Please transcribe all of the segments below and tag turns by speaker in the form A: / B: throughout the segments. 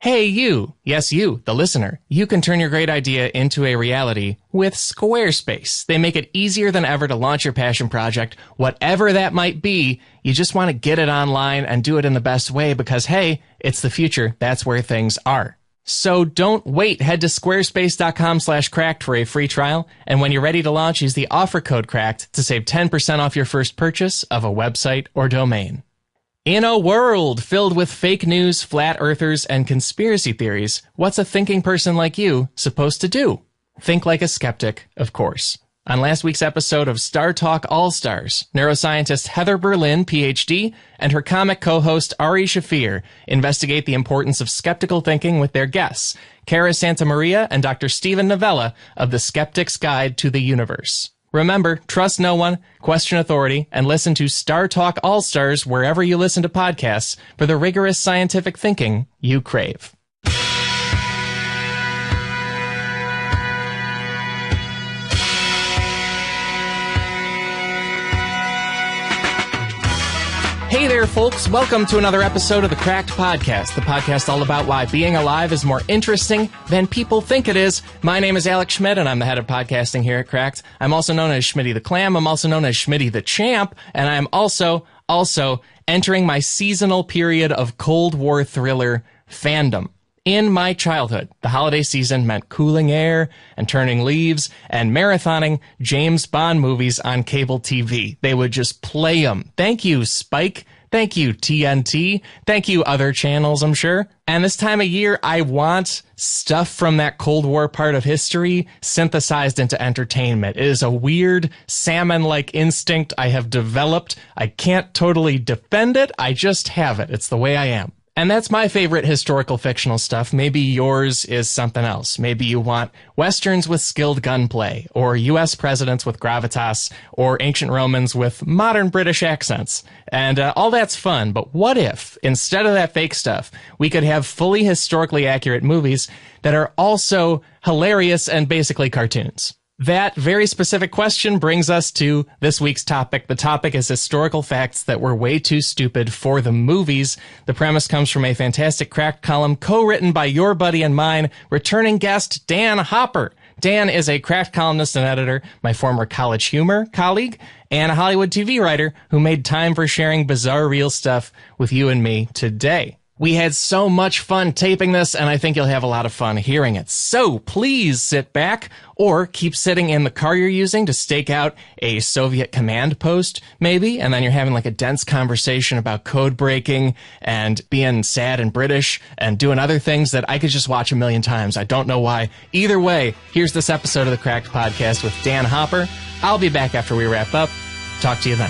A: Hey, you. Yes, you, the listener. You can turn your great idea into a reality with Squarespace. They make it easier than ever to launch your passion project, whatever that might be. You just want to get it online and do it in the best way because, hey, it's the future. That's where things are. So don't wait. Head to squarespace.com/cracked for a free trial. And when you're ready to launch, use the offer code cracked to save 10% off your first purchase of a website or domain. In a world filled with fake news, flat earthers, and conspiracy theories, what's a thinking person like you supposed to do? Think like a skeptic, of course. On last week's episode of Star Talk All-Stars, neuroscientist Heather Berlin, PhD, and her comic co-host Ari Shafir investigate the importance of skeptical thinking with their guests, Cara Santamaria and Dr. Stephen Novella of The Skeptic's Guide to the Universe. Remember, trust no one, question authority, and listen to Star Talk All-Stars wherever you listen to podcasts for the rigorous scientific thinking you crave. Hey there, folks. Welcome to another episode of the Cracked Podcast, the podcast all about why being alive is more interesting than people think it is. My name is Alex Schmidt, and I'm the head of podcasting here at Cracked. I'm also known as Schmitty the Clam. I'm also known as Schmitty the Champ, and I'm also entering my seasonal period of Cold War thriller fandom. In my childhood, the holiday season meant cooling air and turning leaves and marathoning James Bond movies on cable TV. They would just play them. Thank you, Spike. Thank you, TNT. Thank you, other channels, I'm sure. And this time of year, I want stuff from that Cold War part of history synthesized into entertainment. It is a weird salmon-like instinct I have developed. I can't totally defend it. I just have it. It's the way I am. And that's my favorite historical fictional stuff. Maybe yours is something else. Maybe you want Westerns with skilled gunplay, or U.S. presidents with gravitas, or ancient Romans with modern British accents. And all that's fun, but what if, instead of that fake stuff, we could have fully historically accurate movies that are also hilarious and basically cartoons? That very specific question brings us to this week's topic. The topic is historical facts that were way too stupid for the movies. The premise comes from a fantastic Cracked column co-written by your buddy and mine, returning guest Dan Hopper. Dan is a Cracked columnist and editor, my former College Humor colleague, and a Hollywood TV writer who made time for sharing bizarre real stuff with you and me today. We had so much fun taping this, and I think you'll have a lot of fun hearing it. So please sit back or keep sitting in the car you're using to stake out a Soviet command post, maybe, and then you're having like a dense conversation about code breaking and being sad and British and doing other things that I could just watch a million times. I don't know why. Either way, here's this episode of the Cracked Podcast with Dan Hopper. I'll be back after we wrap up. Talk to you then.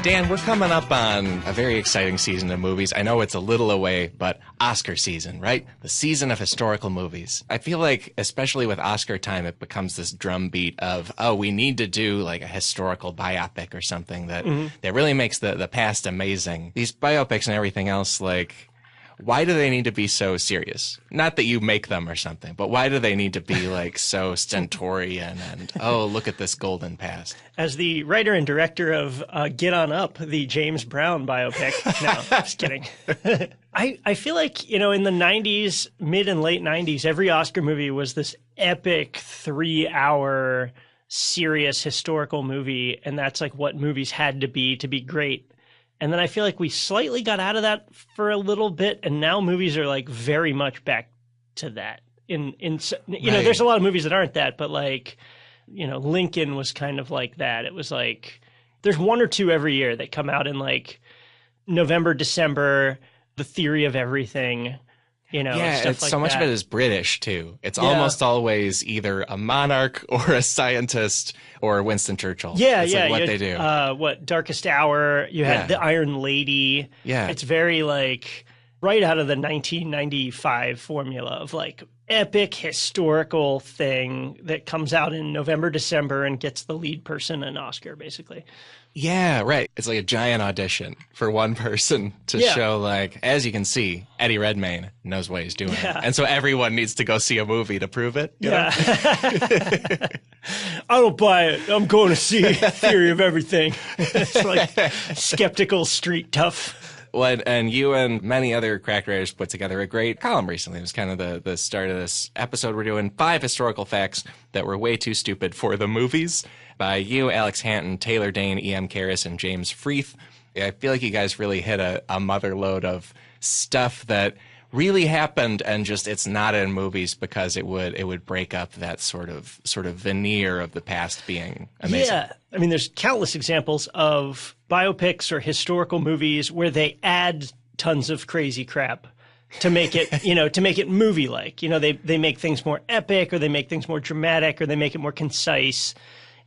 A: Dan, we're coming up on a very exciting season of movies. I know it's a little away, but Oscar season, right? The season of historical movies. I feel like, especially with Oscar time, it becomes this drumbeat of, oh, we need to do like a historical biopic or something that really makes the past amazing. These biopics and everything else, like, why do they need to be so serious? Not that you make them or something, but why do they need to be like so stentorian and, oh, look at this golden past?
B: As the writer and director of Get On Up, the James Brown biopic. No, just kidding. I feel like, you know, in the 90s, mid and late 90s, every Oscar movie was this epic 3-hour serious historical movie. And that's like what movies had to be great. And then I feel like we slightly got out of that for a little bit, and now movies are like very much back to that. You know, there's a lot of movies that aren't that, but like, you know, Lincoln was kind of like that. It was like there's one or two every year that come out in like November, December. The Theory of Everything. You know,
A: yeah,
B: stuff like
A: so much
B: that.
A: of it is British too. It's almost always either a monarch or a scientist or Winston Churchill.
B: Yeah,
A: it's
B: yeah.
A: like what they do.
B: Darkest Hour. You had The Iron Lady.
A: Yeah,
B: it's very like right out of the 1995 formula of like epic historical thing that comes out in November, December and gets the lead person an Oscar, basically.
A: Yeah, right. It's like a giant audition for one person to show, like, as you can see, Eddie Redmayne knows what he's doing.
B: Yeah.
A: And so everyone needs to go see a movie to prove it. You know?
B: I don't buy it. I'm going to see Theory of Everything. It's like skeptical street tough.
A: Well, and you and many other crack writers put together a great column recently. It was kind of the start of this episode. We're doing 5 historical facts that were way too stupid for the movies by you, Alex Hanton, Taylor Dane, E.M. Karras, and James Freeth. I feel like you guys really hit a mother load of stuff that really happened, and just it's not in movies because it would break up that sort of veneer of the past being amazing.
B: Yeah, I mean, there's countless examples of biopics or historical movies where they add tons of crazy crap to make it, to make it movie-like. They make things more epic, or they make things more dramatic, or they make it more concise.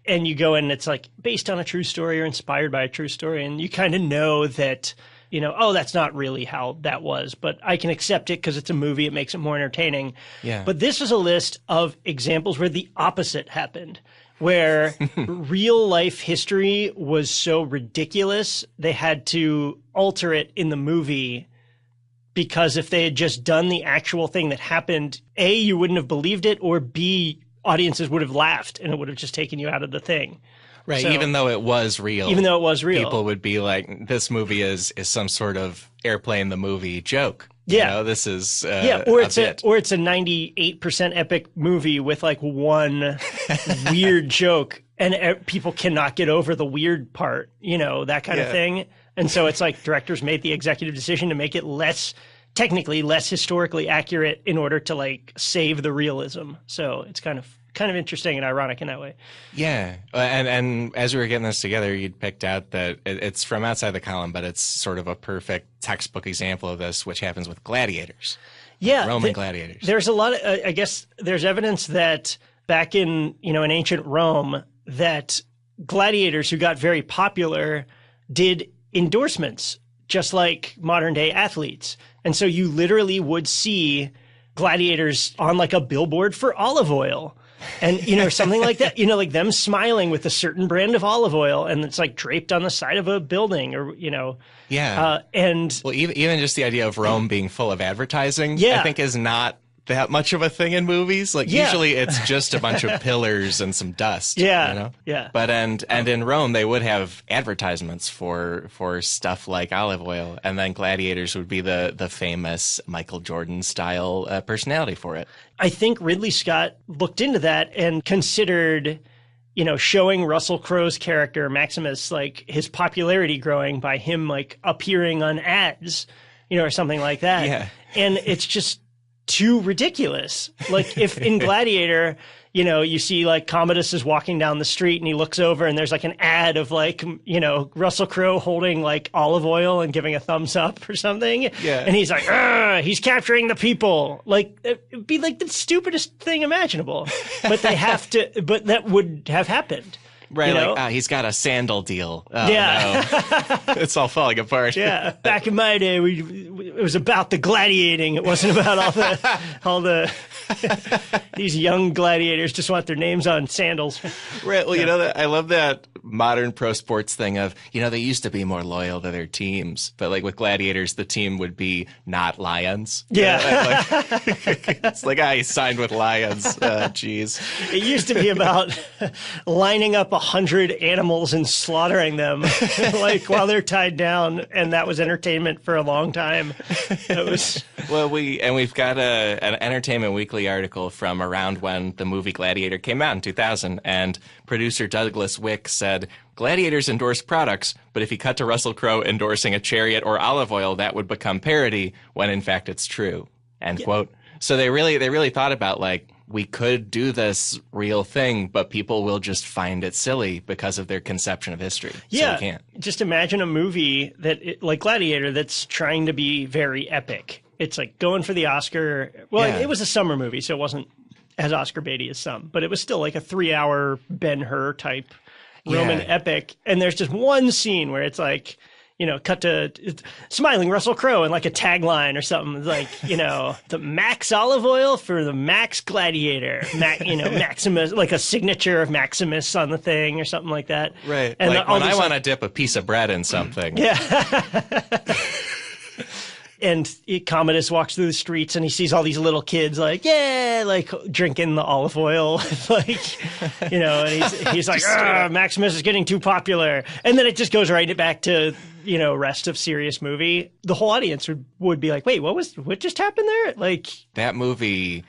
B: And you go in and it's like based on a true story or inspired by a true story, and you kind of know that, oh, that's not really how that was, but I can accept it because it's a movie. It makes it more entertaining.
A: Yeah.
B: But this is a list of examples where the opposite happened, where real life history was so ridiculous they had to alter it in the movie, because if they had just done the actual thing that happened, A, you wouldn't have believed it, or B, audiences would have laughed and it would have just taken you out of the thing.
A: Right,
B: so,
A: even though it was real.
B: Even though it was real.
A: People would be like, this movie is some sort of Airplane the movie joke.
B: Yeah.
A: This is
B: or it's a 98% epic movie with like one weird joke, and people cannot get over the weird part, that kind of thing. And so it's like directors made the executive decision to make it technically less historically accurate in order to like save the realism. So it's kind of interesting and ironic in that way.
A: Yeah. And as we were getting this together, you'd picked out that it's from outside the column, but it's sort of a perfect textbook example of this, which happens with gladiators.
B: Yeah.
A: Roman gladiators.
B: There's a lot of, I guess there's evidence that back in, in ancient Rome, that gladiators who got very popular did endorsements, just like modern day athletes. And so you literally would see gladiators on like a billboard for olive oil. And, something like that, like them smiling with a certain brand of olive oil, and it's like draped on the side of a building, or,
A: Yeah.
B: And
A: well, even just the idea of Rome being full of advertising,
B: yeah.
A: I think is not that much of a thing in movies. Like usually it's just a bunch of pillars and some dust.
B: Yeah. Yeah.
A: But and in Rome they would have advertisements for stuff like olive oil, and then gladiators would be the famous Michael Jordan style personality for it.
B: I think Ridley Scott looked into that and considered, showing Russell Crowe's character Maximus, like his popularity growing by him like appearing on ads, or something like that.
A: Yeah.
B: And it's just too ridiculous. Like if in Gladiator, you see like Commodus is walking down the street and he looks over and there's like an ad of like, Russell Crowe holding like olive oil and giving a thumbs up or something.
A: Yeah.
B: And he's like, he's capturing the people. Like it'd be like the stupidest thing imaginable, but but that would have happened.
A: Right, he's got a sandal deal. Oh,
B: yeah.
A: No. It's all falling apart.
B: Yeah, back in my day, it was about the gladiating. It wasn't about all the these young gladiators just want their names on sandals.
A: Right. Well, I love that modern pro sports thing of, they used to be more loyal to their teams, but like with gladiators, the team would be not lions.
B: Yeah.
A: It's like, he signed with lions. Jeez.
B: It used to be about lining up 100 animals and slaughtering them like while they're tied down, and that was entertainment for a long time. It was
A: we've got an Entertainment Weekly article from around when the movie Gladiator came out in 2000, and producer Douglas Wick said, gladiators endorse products, but if you cut to Russell Crowe endorsing a chariot or olive oil, that would become parody, when in fact it's true. End quote. So they really thought about like, we could do this real thing, but people will just find it silly because of their conception of history.
B: Yeah.
A: So we can't.
B: Just imagine a movie like Gladiator that's trying to be very epic. It's like going for the Oscar. Well,
A: Yeah.
B: it was a summer movie, so it wasn't as Oscar baity as some, but it was still like a 3-hour Ben-Hur type Roman epic. And there's just one scene where it's like, cut to smiling Russell Crowe and like a tagline or something like, the Max olive oil for the Max Gladiator, Maximus, like a signature of Maximus on the thing or something like that.
A: Right.
B: And
A: like when I want to dip a piece of bread in something.
B: Yeah. And Commodus walks through the streets and he sees all these little kids like, yeah, like drinking the olive oil, and he's like, Maximus is getting too popular. And then it just goes right back to, rest of serious movie. The whole audience would be like, wait, what just happened there? Like
A: that movie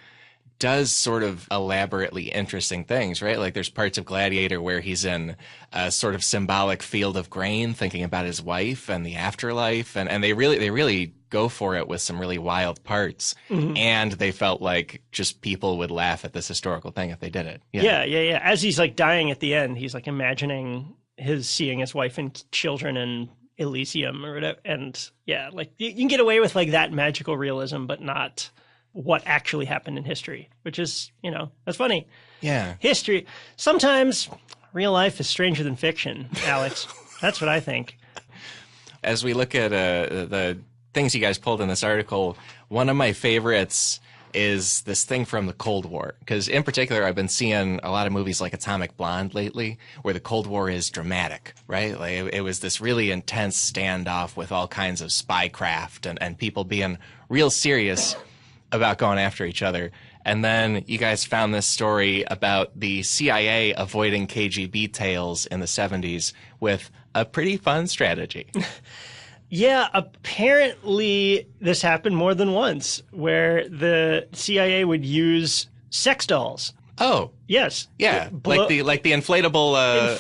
A: does sort of elaborately interesting things, right? Like there's parts of Gladiator where he's in a sort of symbolic field of grain thinking about his wife and the afterlife. And they really go for it with some really wild parts. Mm-hmm. And they felt like just people would laugh at this historical thing if they did it.
B: Yeah. As he's like dying at the end, he's like imagining seeing his wife and children in Elysium or whatever. And yeah, like you can get away with like that magical realism, but not what actually happened in history, which is, that's funny.
A: Yeah.
B: History. Sometimes real life is stranger than fiction, Alex. That's what I think.
A: As we look at the things you guys pulled in this article, one of my favorites is this thing from the Cold War. Because in particular, I've been seeing a lot of movies like Atomic Blonde lately, where the Cold War is dramatic, right? Like it was this really intense standoff with all kinds of spycraft and people being real serious about going after each other. And then you guys found this story about the CIA avoiding KGB tails in the 70s with a pretty fun strategy.
B: Yeah, apparently this happened more than once, where the CIA would use sex dolls.
A: Oh.
B: Yes.
A: Yeah, like the inflatable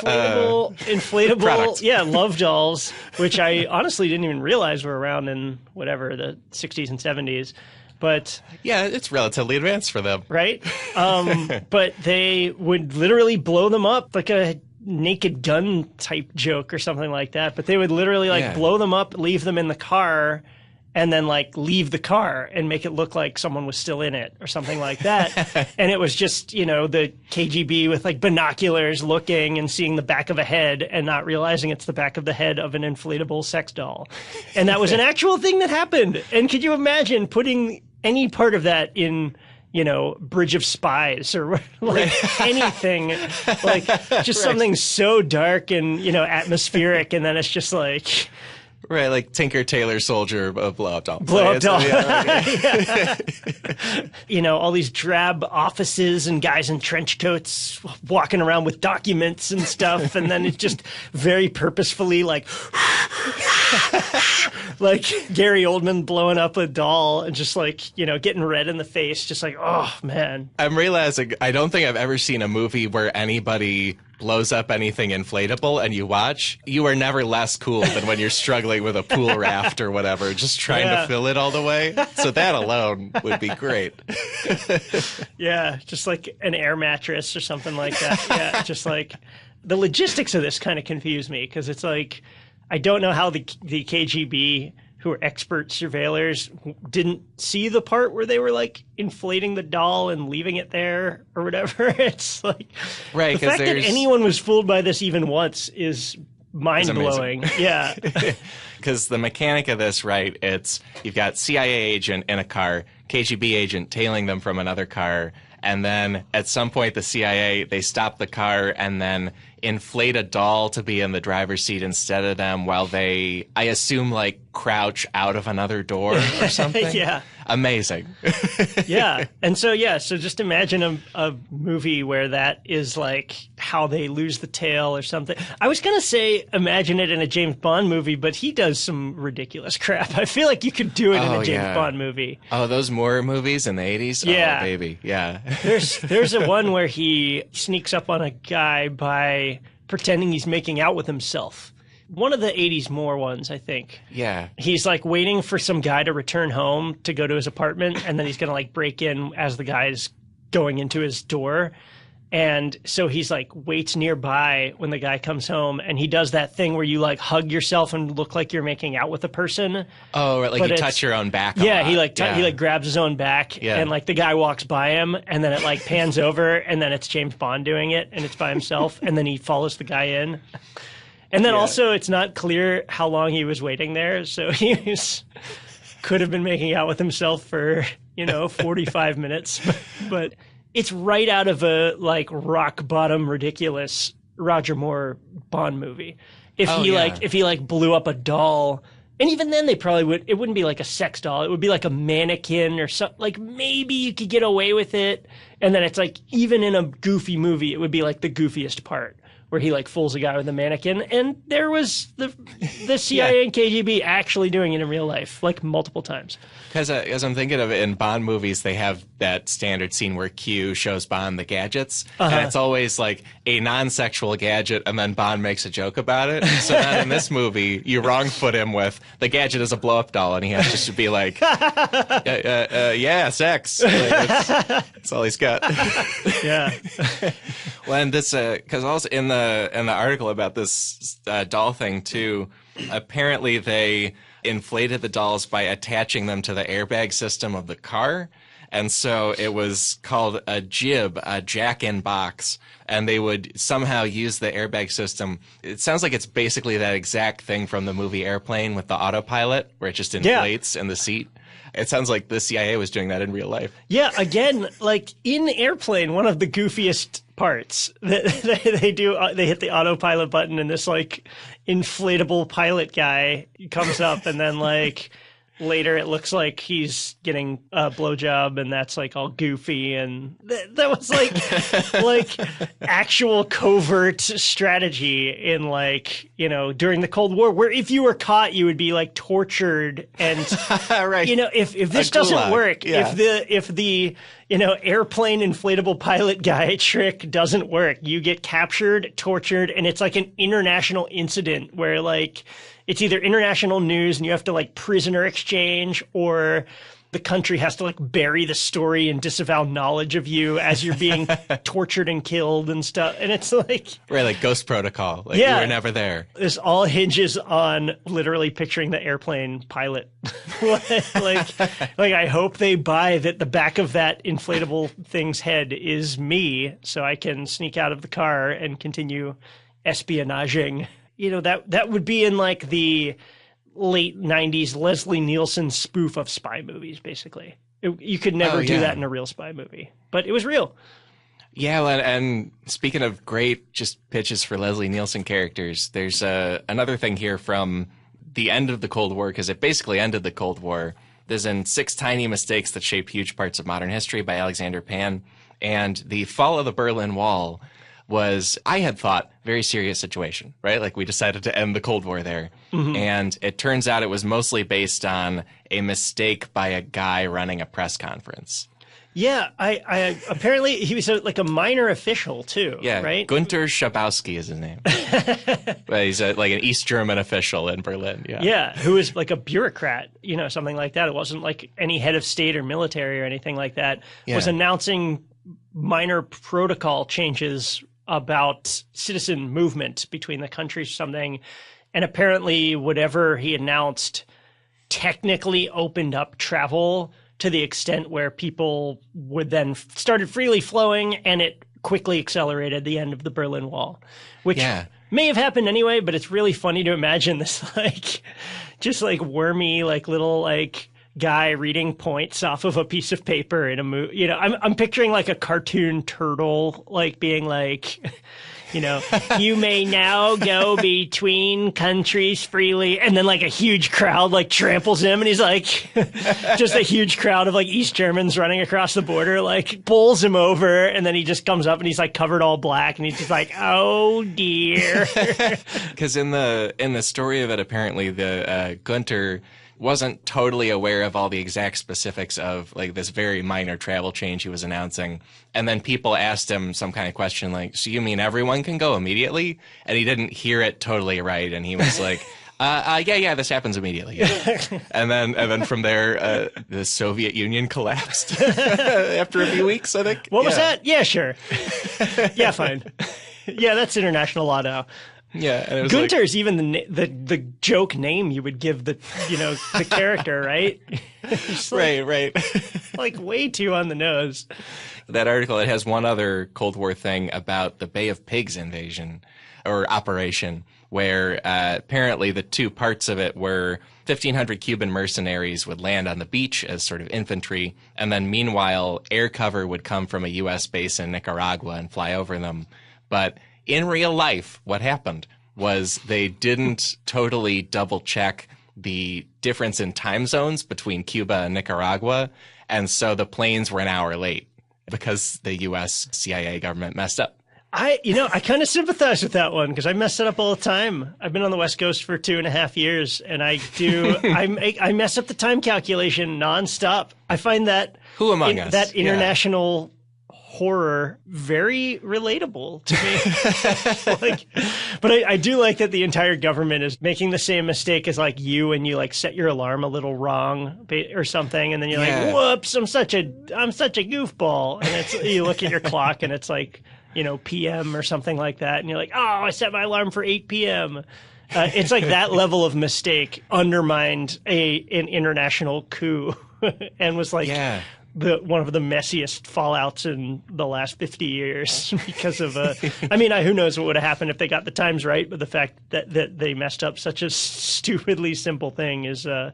B: product. Yeah, love dolls, which I honestly didn't even realize were around in whatever, the 60s and 70s. But
A: yeah, it's relatively advanced for them.
B: Right? But they would literally blow them up like a Naked Gun type joke or something like that. But they would literally blow them up, leave them in the car, and then like leave the car and make it look like someone was still in it or something like that. And it was just, the KGB with like binoculars looking and seeing the back of a head and not realizing it's the back of the head of an inflatable sex doll. And that was an actual thing that happened. And could you imagine putting any part of that in, Bridge of Spies or like anything, like just something so dark and, atmospheric. And then it's just like,
A: right, like Tinker Tailor Soldier blow-up doll.
B: Blow-up doll. All these drab offices and guys in trench coats walking around with documents and stuff. And then it's just very purposefully like Gary Oldman blowing up a doll and just like, getting red in the face. Just like, oh, man.
A: I'm realizing I don't think I've ever seen a movie where anybody blows up anything inflatable and you watch, you are never less cool than when you're struggling with a pool raft or whatever, just trying to fill it all the way. So that alone would be great.
B: Yeah, just like an air mattress or something like that. Yeah, just like the logistics of this kind of confuse me because it's like, I don't know how the KGB, who are expert surveillors, didn't see the part where they were like inflating the doll and leaving it there or whatever. It's like the fact that anyone was fooled by this even once is mind-blowing. Yeah.
A: Because the mechanic of this, right, it's you've got CIA agent in a car, KGB agent tailing them from another car, and then at some point the CIA, they stop the car and then inflate a doll to be in the driver's seat instead of them while they, I assume, like crouch out of another door or something.
B: Yeah.
A: Amazing.
B: Yeah. And so just imagine a movie where that is like how they lose the tail or something. I was going to say imagine it in a James Bond movie, but he does some ridiculous crap. I feel like you could do it in a James Bond movie.
A: Oh, those Moore movies in the 80s?
B: Yeah.
A: Oh, baby. Yeah.
B: There's a one where he sneaks up on a guy by pretending he's making out with himself. One of the 80s Moore ones, I think.
A: Yeah.
B: He's like waiting for some guy to return home to go to his apartment, and then he's going to like break in as the guy's going into his door. And so he's like waits nearby when the guy comes home, and he does that thing where you like hug yourself and look like you're making out with the person.
A: Oh, right, like you touch your own back.
B: Yeah, he like grabs his own back, and like the guy walks by him, and then it like pans over, and then it's James Bond doing it, and it's by himself, and then he follows the guy in. And then also, it's not clear how long he was waiting there, so could have been making out with himself for 45 minutes. But it's right out of a like rock bottom ridiculous Roger Moore Bond movie. If he blew up a doll. And even then, it wouldn't be like a sex doll. It would be like a mannequin or something. Like, maybe you could get away with it. And then it's like, even in a goofy movie, it would be like the goofiest part, where he like fools a guy with a mannequin. And there was the CIA and KGB actually doing it in real life, like multiple times.
A: Because as I'm thinking of it, in Bond movies, they have that standard scene where Q shows Bond the gadgets. And it's always like a non-sexual gadget, and then Bond makes a joke about it. So then in this movie, you wrong foot him with the gadget is a blow-up doll, and he has just to be like, yeah, sex. Like, that's all he's got.
B: Yeah.
A: Well, and this, because also in the article about this doll thing too, apparently they inflated the dolls by attaching them to the airbag system of the car. And so it was called a jib, a jack-in-box, and they would somehow use the airbag system. It sounds like it's basically that exact thing from the movie Airplane with the autopilot, where it just inflates in the seat. It sounds like the CIA was doing that in real life. Yeah, again, like in Airplane, one of the goofiest parts that they hit the autopilot button, and this like inflatable pilot guy comes up, and then like later it looks like he's getting a blowjob, and that's like all goofy, and that was like actual covert strategy in like during the Cold War, where if you were caught you would be like tortured, and right. If this doesn't work, if the airplane inflatable pilot guy trick doesn't work, you get captured, tortured, and it's like an international incident where like it's either international news and you have to like prisoner exchange, or the country has to like bury the story and disavow knowledge of you as you're being tortured and killed and stuff. And it's like right, like Ghost Protocol. Like you were never there. This all hinges on literally picturing the airplane pilot. like I hope they buy that the back of that inflatable thing's head is me, so I can sneak out of the car and continue espionaging. That would be in like the late 90s Leslie Nielsen spoof of spy movies, basically. You could never do that in a real spy movie, but it was real. Yeah, and speaking of great just pitches for Leslie Nielsen characters, there's another thing here from the end of the Cold War, because it basically ended the Cold War. There's in Six Tiny Mistakes That Shape Huge Parts of Modern History by Alexander Pan, and the fall of the Berlin Wall was, I had thought, very serious situation, right? Like we decided to end the Cold War there. Mm-hmm. And it turns out it was mostly based on a mistake by a guy running a press conference. Yeah, I apparently he was like a minor official too, right? Günter Schabowski is his name. But he's like an East German official in Berlin, who was like a bureaucrat, something like that. It wasn't like any head of state or military or anything like that. Was announcing minor protocol changes about citizen movement between the countries or something. And apparently whatever he announced technically opened up travel to the extent where people would then started freely flowing, and it quickly accelerated the end of the Berlin Wall, which may have happened anyway, but it's really funny to imagine this like just like wormy like little like guy reading points off of a piece of paper in a movie. I'm picturing like a cartoon turtle like being like, you may now go between countries freely, and then like a huge crowd like tramples him, and he's like just a huge crowd of like East Germans running across the border like bowls him over, and then he just comes up and he's like covered all black, and he's just like, oh dear. Because in the story of it, apparently the Günter wasn't totally aware of all the exact specifics of like this very minor travel change he was announcing. And then people asked him some kind of question like, so you mean everyone can go immediately? And he didn't hear it totally right. And he was like, this happens immediately. And then from there, the Soviet Union collapsed after a few weeks, I think. What was that? Yeah, sure. Yeah, fine. Yeah, that's international law now. Yeah, and it was
B: Gunter's even the joke name you would give the character, right?
A: Right.
B: Like way too on the nose.
A: That article, it has one other Cold War thing about the Bay of Pigs invasion or operation, where apparently the two parts of it were 1,500 Cuban mercenaries would land on the beach as sort of infantry, and then meanwhile air cover would come from a U.S. base in Nicaragua and fly over them. But in real life, what happened was they didn't totally double check the difference in time zones between Cuba and Nicaragua, and so the planes were an hour late because the U.S. CIA government messed up.
B: I kind of sympathize with that one because I mess it up all the time. I've been on the West Coast for 2.5 years, and I mess up the time calculation nonstop. I find that
A: Who among us?
B: That international horror very relatable to me. But I do like that the entire government is making the same mistake as like you, and you like set your alarm a little wrong or something, and then you're like, whoops, I'm such a goofball, and you look at your clock and it's like, PM or something like that. And you're like, oh, I set my alarm for 8 p.m. It's like that level of mistake undermined an international coup and was like one of the messiest fallouts in the last 50 years because of who knows what would have happened if they got the times right. But the fact that they messed up such a stupidly simple thing is, I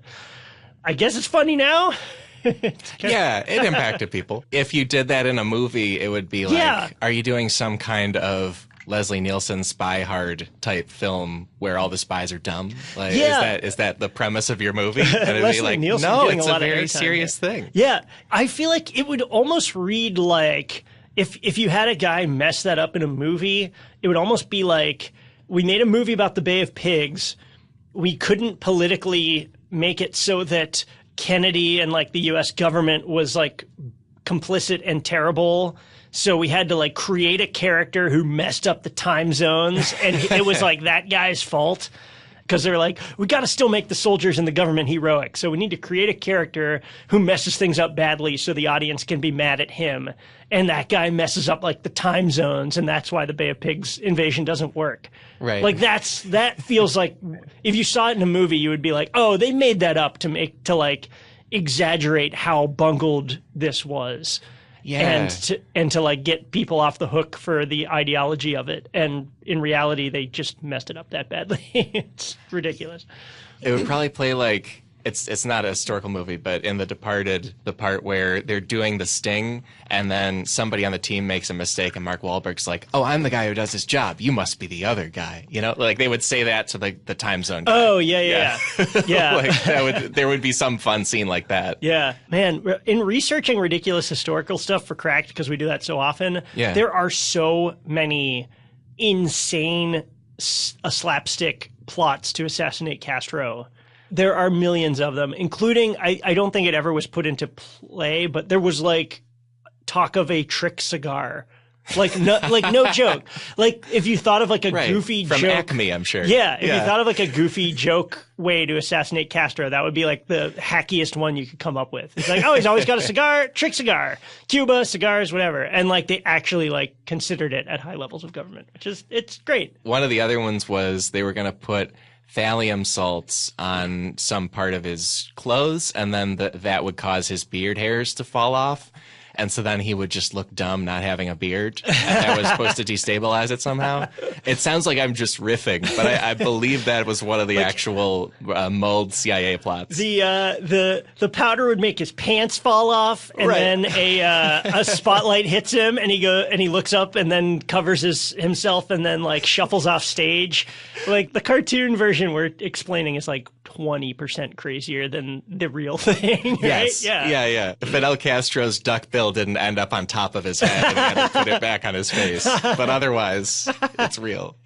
B: guess it's funny now.
A: Yeah, it impacted people. If you did that in a movie, it would be like, are you doing some kind of Leslie Nielsen Spy Hard type film where all the spies are dumb? Like, is that the premise of your movie? And it'd be like, Nielsen, no, it's a very serious thing.
B: Yeah, I feel like it would almost read like if you had a guy mess that up in a movie, it would almost be like, we made a movie about the Bay of Pigs. We couldn't politically make it so that Kennedy and like the U.S. government was like complicit and terrible. So we had to like create a character who messed up the time zones, and it was like that guy's fault because they're like, we got to still make the soldiers and the government heroic. So we need to create a character who messes things up badly so the audience can be mad at him. And that guy messes up like the time zones, and that's why the Bay of Pigs invasion doesn't work.
A: Right.
B: Like that feels like if you saw it in a movie, you would be like, oh, they made that up to like exaggerate how bungled this was.
A: Yeah.
B: And to like get people off the hook for the ideology of it. And in reality, they just messed it up that badly. It's ridiculous.
A: It would probably play like, it's not a historical movie, but in The Departed, the part where they're doing the sting and then somebody on the team makes a mistake and Mark Wahlberg's like, oh, I'm the guy who does his job. You must be the other guy. Like they would say that to like the time zone guy.
B: Oh, yeah.
A: Like there would be some fun scene like that.
B: Yeah. Man, in researching ridiculous historical stuff for Cracked, because we do that so often, there are so many insane slapstick plots to assassinate Castro. There are millions of them, including, I don't think it ever was put into play, but there was like talk of a trick cigar. Like no joke. Like if you thought of like a goofy
A: from
B: joke.
A: Acme, I'm sure.
B: Yeah. If you thought of like a goofy joke way to assassinate Castro, that would be like the hackiest one you could come up with. It's like, oh, he's always got a cigar, trick cigar, Cuba, cigars, whatever. And like they actually like considered it at high levels of government, it's great.
A: One of the other ones was they were going to put thallium salts on some part of his clothes, and then that would cause his beard hairs to fall off. And so then he would just look dumb not having a beard. And that was supposed to destabilize it somehow. It sounds like I'm just riffing, but I believe that was one of the actual mulled CIA plots.
B: The powder would make his pants fall off, and then a spotlight hits him, and he looks up and then covers himself and then like shuffles off stage. Like the cartoon version we're explaining is like 20% crazier than the real thing. Right?
A: Yes. Yeah. Fidel Castro's duckbill didn't end up on top of his head and he had to put it back on his face. But otherwise, it's real.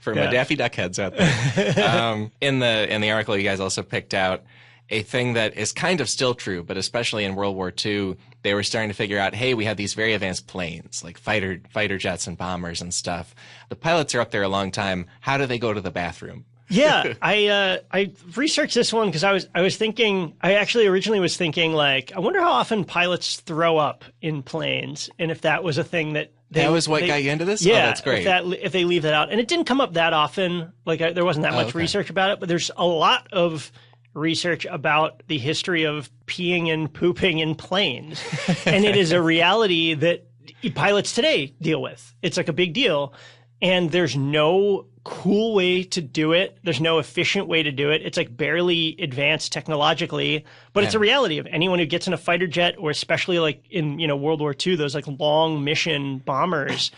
A: For my Daffy Duck heads out there. In the article, you guys also picked out a thing that is kind of still true, but especially in World War II, they were starting to figure out, hey, we have these very advanced planes, like fighter jets and bombers and stuff. The pilots are up there a long time. How do they go to the bathroom?
B: Yeah, I researched this one because I was thinking, I actually originally was thinking like, I wonder how often pilots throw up in planes, and if that was a thing that
A: That was what got you into this?
B: Yeah,
A: oh, that's great.
B: If they leave that out. And it didn't come up that often. Like, there wasn't that much research about it, but there's a lot of research about the history of peeing and pooping in planes. And it is a reality that pilots today deal with. It's like a big deal. And there's no cool way to do it. There's no efficient way to do it. It's like barely advanced technologically, but it's a reality of anyone who gets in a fighter jet, or especially like in, World War II, those like long mission bombers,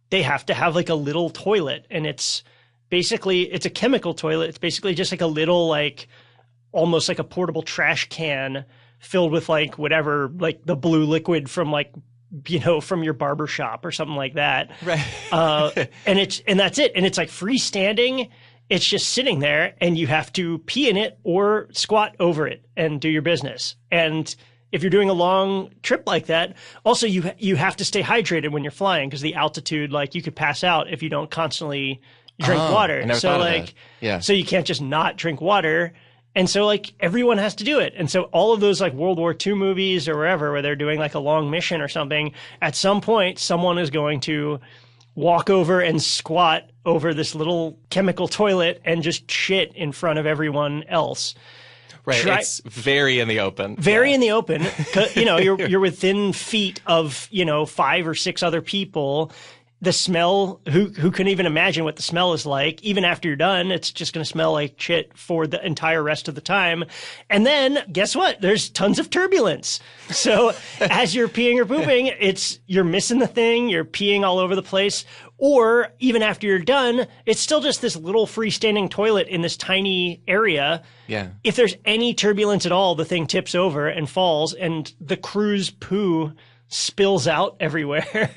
B: they have to have like a little toilet. And it's a chemical toilet. It's basically just like a little, like almost like a portable trash can filled with like whatever, like the blue liquid from like, from your barber shop or something like that.
A: Right.
B: And that's it. And it's like freestanding. It's just sitting there, and you have to pee in it or squat over it and do your business. And if you're doing a long trip like that, also you have to stay hydrated when you're flying, because the altitude, like you could pass out if you don't constantly drink water.
A: I never thought of that. Yeah.
B: So you can't just not drink water. And so like everyone has to do it. And so all of those like World War II movies or wherever, where they're doing like a long mission or something, at some point someone is going to walk over and squat over this little chemical toilet and just shit in front of everyone else.
A: Right. It's very in the open.
B: Very in the open. You're within feet of, 5 or 6 other people. The smell, who can even imagine what the smell is like? Even after you're done, it's just going to smell like shit for the entire rest of the time. And then, guess what? There's tons of turbulence. So as you're peeing or pooping, you're missing the thing, you're peeing all over the place. Or even after you're done, it's still just this little freestanding toilet in this tiny area.
A: Yeah.
B: If there's any turbulence at all, the thing tips over and falls, and the crew's poo spills out everywhere.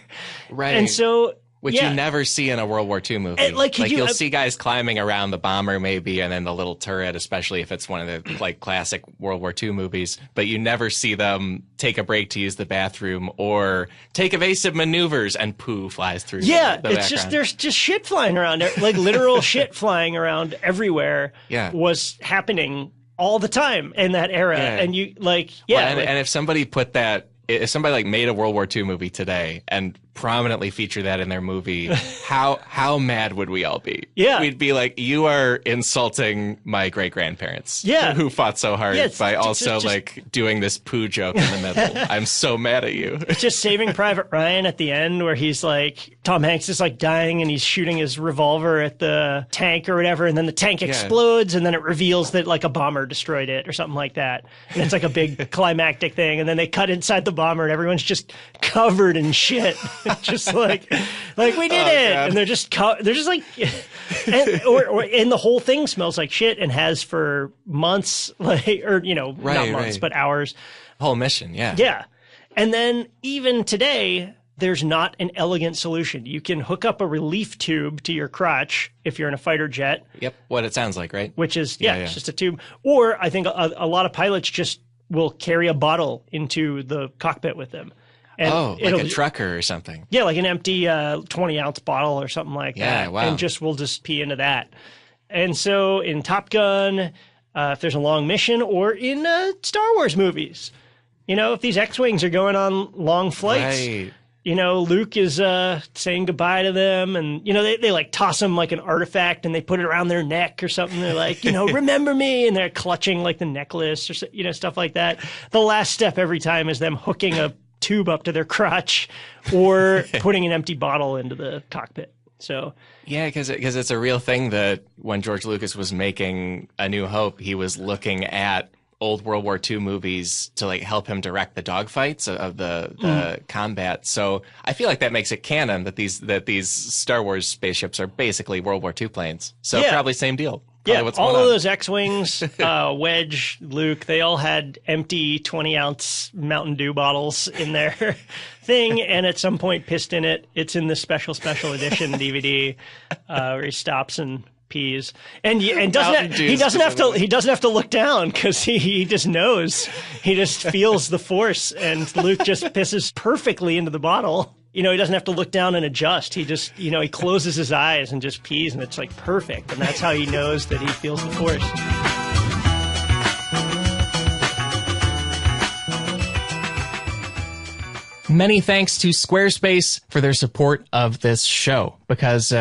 A: Right.
B: And so,
A: which you never see in a World War II movie. You'll see guys climbing around the bomber maybe, and then the little turret, especially if it's one of the like classic World War II movies, but you never see them take a break to use the bathroom or take evasive maneuvers and poo flies through the
B: it's
A: background.
B: just, there's just shit flying around, like literal shit flying around everywhere. Was happening all the time in that era. And you and
A: if somebody put that, if somebody like made a World War II movie today and prominently feature that in their movie, how mad would we all be?
B: Yeah.
A: We'd be like, you are insulting my great-grandparents who fought so hard by also like doing this poo joke in the middle. I'm so mad at you.
B: It's just Saving Private Ryan at the end, where he's like, Tom Hanks is like dying and he's shooting his revolver at the tank or whatever, and then the tank explodes, and then it reveals that like a bomber destroyed it or something like that. And it's like a big climactic thing, and then they cut inside the bomber and everyone's just covered in shit. Just like we did it. God. And they're just like, and the whole thing smells like shit and has for months, not months, but hours.
A: Whole mission. Yeah.
B: Yeah. And then even today, there's not an elegant solution. You can hook up a relief tube to your crotch if you're in a fighter jet.
A: Yep. What it sounds like, right?
B: Which is, it's just a tube. Or I think a lot of pilots just will carry a bottle into the cockpit with them. And
A: like a trucker or something.
B: Yeah, like an empty 20-ounce bottle or something like that.
A: Yeah, wow.
B: And we'll just pee into that. And so in Top Gun, if there's a long mission, or in Star Wars movies, if these X-Wings are going on long flights,
A: right.
B: Luke is saying goodbye to them, and, they like toss him like an artifact and they put it around their neck or something. They're like, remember me, and they're clutching like the necklace or, stuff like that. The last step every time is them hooking a tube up to their crotch or putting an empty bottle into the cockpit. So
A: yeah, because it's a real thing that when George Lucas was making A New Hope, he was looking at old World War II movies to like help him direct the dogfights of the combat. So I feel like that makes it canon that these Star Wars spaceships are basically World War II planes. So probably same deal.
B: Probably all of those X-Wings, Wedge, Luke, they all had empty 20-ounce Mountain Dew bottles in their thing, and at some point pissed in it. It's in the special edition DVD where he stops and pees, and he doesn't have to look down, because he just knows. He just feels the force, and Luke just pisses perfectly into the bottle. He doesn't have to look down and adjust. He just, he closes his eyes and just pees, and it's like perfect. And that's how he knows that he feels the force.
A: Many thanks to Squarespace for their support of this show, because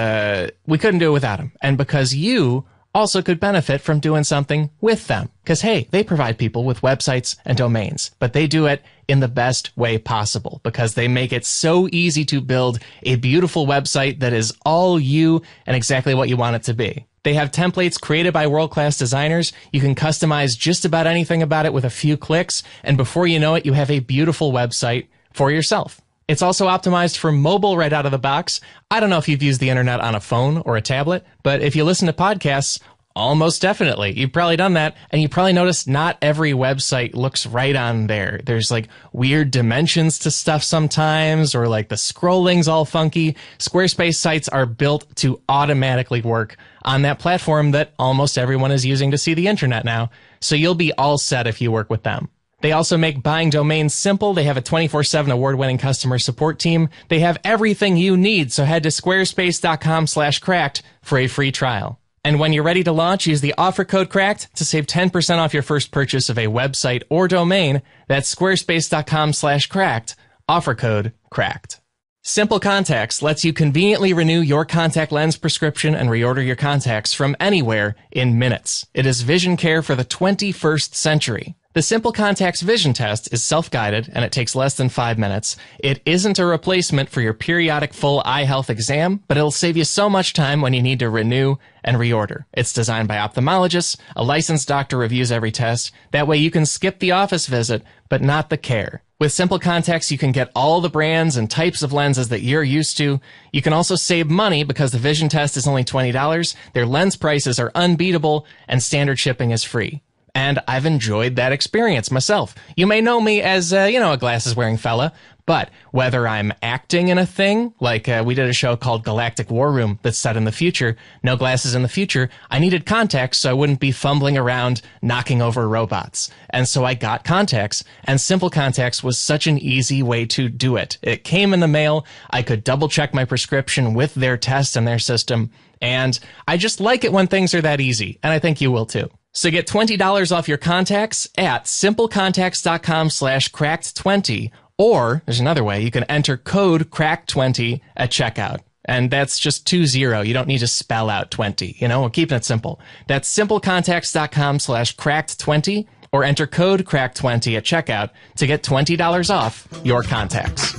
A: we couldn't do it without them, and because you also could benefit from doing something with them. Because, hey, they provide people with websites and domains, but they do it in the best way possible because they make it so easy to build a beautiful website that is all you and exactly what you want it to be. They have templates created by world-class designers. You can customize just about anything about it with a few clicks, and before you know it, you have a beautiful website for yourself. It's also optimized for mobile right out of the box. I don't know if you've used the internet on a phone or a tablet, but if you listen to podcasts, almost definitely. You've probably done that, and you probably noticed not every website looks right on there. There's like weird dimensions to stuff sometimes, or like the scrolling's all funky. Squarespace sites are built to automatically work on that platform that almost everyone is using to see the internet now. So you'll be all set if you work with them. They also make buying domains simple. They have a 24/7 award-winning customer support team. They have everything you need, so head to squarespace.com/cracked for a free trial. And when you're ready to launch, use the offer code CRACKED to save 10% off your first purchase of a website or domain. That's squarespace.com/cracked, offer code CRACKED. Simple Contacts lets you conveniently renew your contact lens prescription and reorder your contacts from anywhere in minutes. It is vision care for the 21st century. The Simple Contacts vision test is self-guided and it takes less than 5 minutes. It isn't a replacement for your periodic full eye health exam, but it'll save you so much time when you need to renew and reorder. It's designed by ophthalmologists. A licensed doctor reviews every test. That way you can skip the office visit, but not the care. With Simple Contacts, you can get all the brands and types of lenses that you're used to. You can also save money because the vision test is only $20. Their lens prices are unbeatable and standard shipping is free. And I've enjoyed that experience myself. You may know me as, a glasses-wearing fella, but whether I'm acting in a thing, like we did a show called Galactic War Room that's set in the future, no glasses in the future, I needed contacts so I wouldn't be fumbling around knocking over robots. And so I got contacts, and Simple Contacts was such an easy way to do it. It came in the mail, I could double-check my prescription with their test and their system, and I just like it when things are that easy, and I think you will too. So get $20 off your contacts at simplecontacts.com/cracked20, or there's another way, you can enter code cracked20 at checkout. And that's just 20. You don't need to spell out 20, we're keeping it simple. That's simplecontacts.com/cracked20, or enter code cracked20 at checkout to get $20 off your contacts.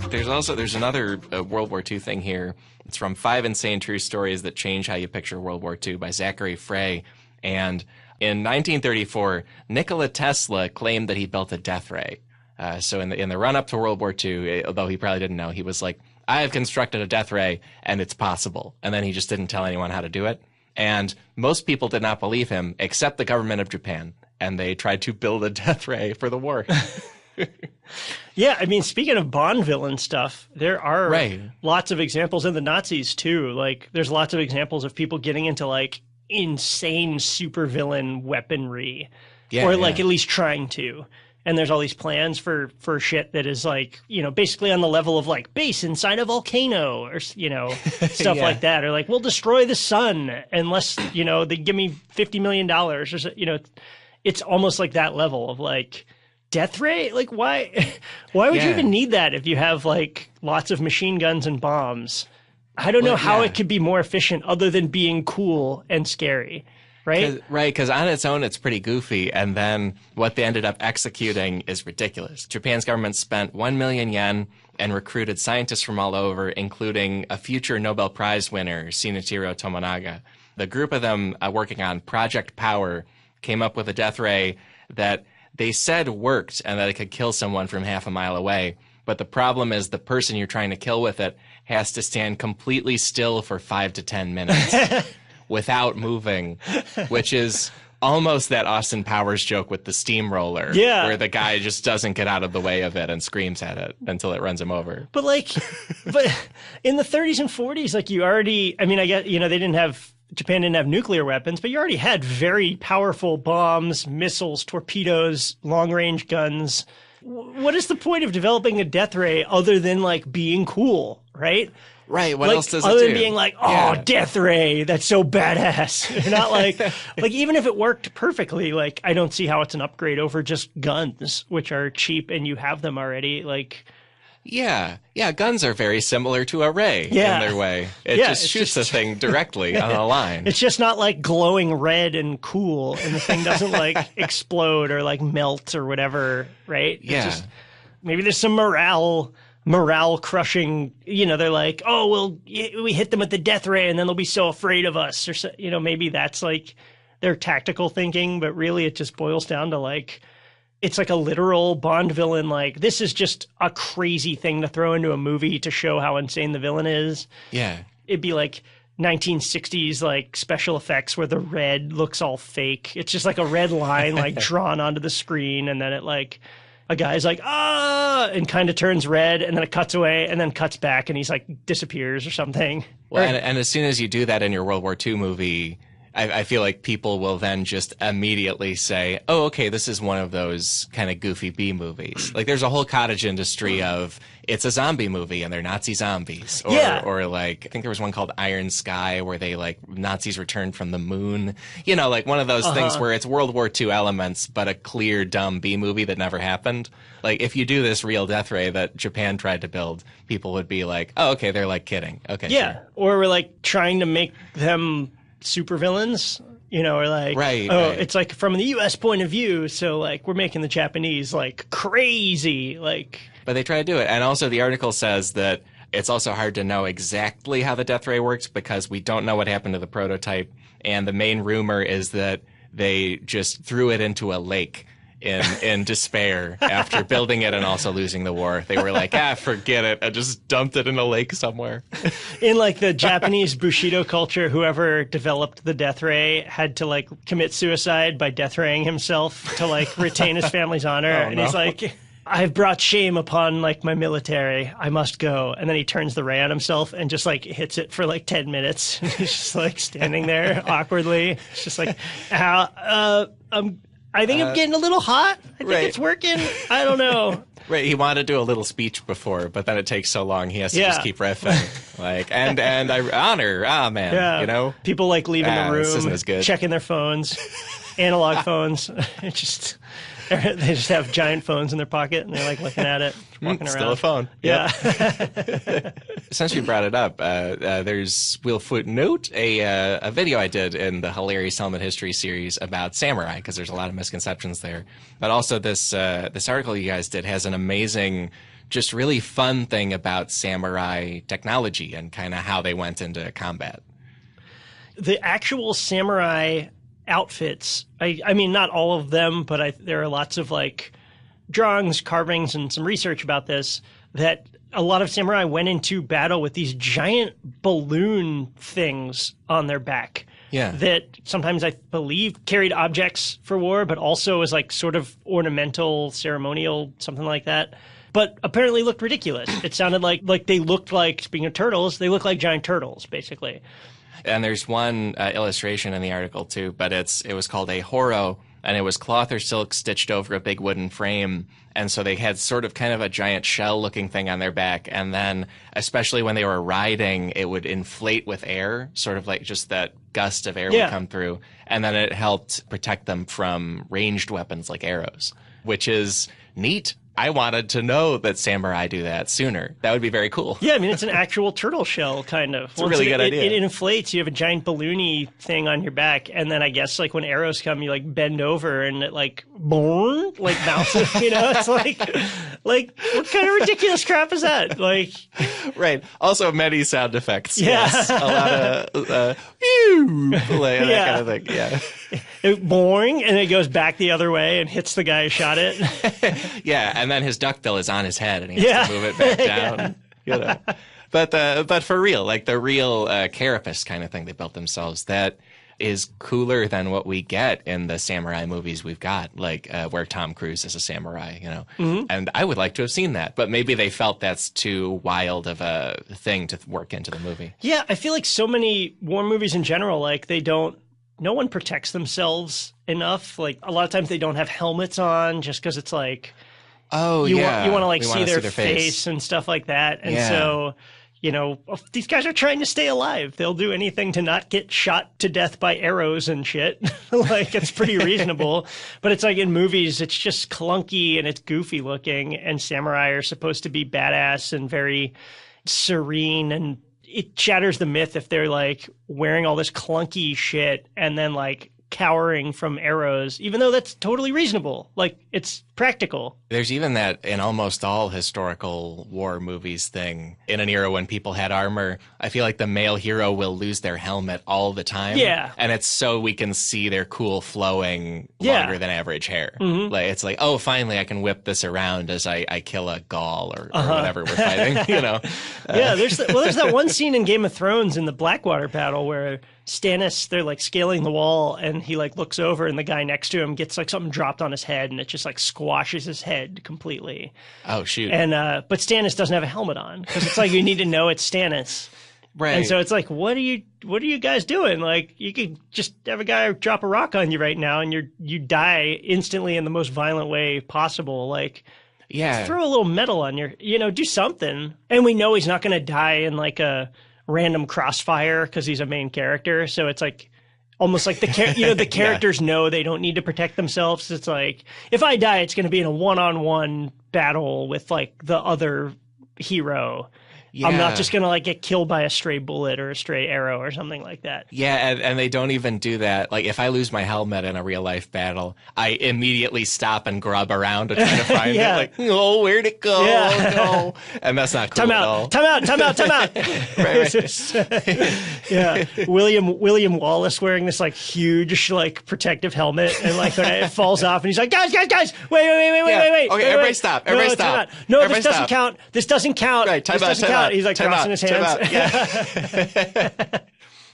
A: There's another World War II thing here. It's from 5 Insane True Stories That Change How You Picture World War II by Zachary Frey. And in 1934, Nikola Tesla claimed that he built a death ray. So in the run-up to World War II, although he probably didn't know, he was like, I have constructed a death ray, and it's possible. And then he just didn't tell anyone how to do it. And most people did not believe him, except the government of Japan. And they tried to build a death ray for the war.
B: Yeah, I mean, speaking of Bond villain stuff, there are lots of examples in the Nazis too. Like, there's lots of examples of people getting into like insane supervillain weaponry, or like at least trying to. And there's all these plans for shit that is like, basically on the level of like base inside a volcano, or stuff like that, or like we'll destroy the sun unless they give me $50 million, or it's almost like that level of like. Death ray? Like, why would you even need that if you have like lots of machine guns and bombs? I don't know how it could be more efficient other than being cool and scary, right?
A: Because on its own, it's pretty goofy. And then what they ended up executing is ridiculous. Japan's government spent 1 million yen and recruited scientists from all over, including a future Nobel Prize winner, Shinichiro Tomonaga. The group of them working on Project Power came up with a death ray that they said worked and that it could kill someone from half a mile away. But the problem is the person you're trying to kill with it has to stand completely still for 5 to 10 minutes without moving, which is almost that Austin Powers joke with the steamroller, where the guy just doesn't get out of the way of it and screams at it until it runs him over.
B: But in the 30s and 40s, like you already, I mean, I guess, Japan didn't have nuclear weapons, but you already had very powerful bombs, missiles, torpedoes, long-range guns. What is the point of developing a death ray other than like being cool, right? right?
A: Right. What
B: like,
A: else does it
B: other
A: do?
B: than being like, oh, death ray, that's so badass. You're not like even if it worked perfectly, like I don't see how it's an upgrade over just guns, which are cheap and you have them already. Like,
A: yeah, guns are very similar to a ray in
B: Yeah.
A: their way. It
B: Yeah,
A: just
B: it's
A: shoots
B: just-
A: the thing directly on a line.
B: it's just not like glowing red and cool, and the thing doesn't like explode or like melt or whatever, right? It's
A: Yeah.
B: just, maybe there's some morale crushing, they're like, oh, well, we hit them with the death ray and then they'll be so afraid of us, or so, maybe that's like their tactical thinking, but really it just boils down to like, it's like a literal Bond villain, like this is just a crazy thing to throw into a movie to show how insane the villain is.
A: Yeah.
B: It'd be like 1960s like special effects where the red looks all fake. It's just like a red line like drawn onto the screen, and then it like a guy's like, ah, and kind of turns red, and then it cuts away, and then cuts back, and he's like disappears or something.
A: Well, and as soon as you do that in your World War II movie, I feel like people will then just immediately say, oh, okay, this is one of those kind of goofy B movies. Like there's a whole cottage industry of it's a zombie movie and they're Nazi zombies. Or like, I think there was one called Iron Sky where they like Nazis returned from the moon. Like one of those things where it's World War II elements, but a clear, dumb B movie that never happened. Like if you do this real death ray that Japan tried to build, people would be like, oh, okay, they're like kidding. Okay.
B: Yeah.
A: Sure.
B: Or we're like trying to make them supervillains, or like,
A: right.
B: It's like from the U.S. point of view, so like we're making the Japanese like crazy, like.
A: But they try to do it. And also the article says that it's also hard to know exactly how the death ray works because we don't know what happened to the prototype. And the main rumor is that they just threw it into a lake in despair after building it and also losing the war. They were like, forget it. I just dumped it in a lake somewhere.
B: In like the Japanese Bushido culture, whoever developed the death ray had to like commit suicide by death raying himself to like retain his family's honor. And he's like, I've brought shame upon like my military. I must go. And then he turns the ray on himself and just like hits it for like 10 minutes. He's just like standing there awkwardly. It's just like, I think I'm getting a little hot. I think it's working. I don't know.
A: Right, he wanted to do a little speech before, but then it takes so long he has to just keep riffing. Like, and I honor, man,
B: People like leaving the room,
A: this isn't as good.
B: checking their phones, analog phones. They just have giant phones in their pocket, and they're like looking at it, walking around.
A: Still a phone.
B: Yeah.
A: Since you brought it up, we'll footnote a video I did in the hilarious Helmet History series about samurai, because there's a lot of misconceptions there. But also this article you guys did has an amazing, just really fun thing about samurai technology and kind of how they went into combat.
B: The actual samurai outfits, I mean, not all of them, but there are lots of like drawings, carvings, and some research about this, that a lot of samurai went into battle with these giant balloon things on their back.
A: Yeah.
B: That sometimes I believe carried objects for war, but also as like sort of ornamental, ceremonial, something like that. But apparently looked ridiculous. It sounded like they looked like, speaking of turtles, they look like giant turtles, basically.
A: And there's one illustration in the article too, but it was called a horo, and it was cloth or silk stitched over a big wooden frame. And so they had sort of kind of a giant shell looking thing on their back. And then especially when they were riding, it would inflate with air, sort of like just that gust of air would come through. And then it helped protect them from ranged weapons like arrows, which is neat. I wanted to know that samurai do that sooner. That would be very cool.
B: Yeah, I mean, it's an actual turtle shell, kind of.
A: It's a really good idea.
B: It inflates. You have a giant balloony thing on your back, and then I guess like when arrows come, you like bend over and it like boom, like bounces. It's like what kind of ridiculous crap is that? Like,
A: right. Also, many sound effects.
B: Yeah.
A: Yes. A lot of that kind of thing. Yeah.
B: Boing, and it goes back the other way and hits the guy who shot it.
A: Yeah, and then his duckbill is on his head, and he has to move it back down. But for real, like the real carapace kind of thing they built themselves, that is cooler than what we get in the samurai movies we've got, like where Tom Cruise is a samurai, Mm-hmm. And I would like to have seen that, but maybe they felt that's too wild of a thing to work into the movie.
B: Yeah, I feel like so many war movies in general, like no one protects themselves enough. Like a lot of times they don't have helmets on just because it's like, you want to like see their face and stuff like that. And so, these guys are trying to stay alive. They'll do anything to not get shot to death by arrows and shit. Like, it's pretty reasonable. But it's like in movies, it's just clunky and it's goofy looking. And samurai are supposed to be badass and very serene. And it shatters the myth if they're like wearing all this clunky shit and then like cowering from arrows, even though that's totally reasonable. Like, it's practical.
A: There's even that in almost all historical war movies thing. In an era when people had armor, I feel like the male hero will lose their helmet all the time.
B: Yeah.
A: And it's so we can see their cool flowing longer than average hair. Mm-hmm. Like, it's like, oh, finally I can whip this around as I kill a Gaul or whatever we're fighting,
B: Yeah, there's that one scene in Game of Thrones in the Blackwater battle where Stannis, they're like scaling the wall and he like looks over and the guy next to him gets like something dropped on his head and it just like squashes his head completely.
A: Oh, shoot.
B: And but Stannis doesn't have a helmet on because it's like you need to know it's Stannis.
A: Right.
B: And so it's like, what are you guys doing? Like, you could just have a guy drop a rock on you right now and you die instantly in the most violent way possible. Like,
A: yeah,
B: throw a little metal on your, do something. And we know he's not going to die in like a random crossfire because he's a main character. So it's like almost like the characters know they don't need to protect themselves. It's like, if I die, it's going to be in a one-on-one battle with like the other hero. Yeah. I'm not just going to like get killed by a stray bullet or a stray arrow or something like that.
A: Yeah, and they don't even do that. Like, if I lose my helmet in a real life battle, I immediately stop and grub around to try to find it. Like, oh, where'd it go? Yeah. Oh, no. And that's not cool at all. Time out.
B: Right. Yeah. William Wallace wearing this like huge like protective helmet and like it falls off and he's like, guys, wait.
A: Okay, everybody stop.
B: No, this doesn't count. This doesn't count.
A: Right, time out.
B: He's like crossing his hands.
A: Yeah.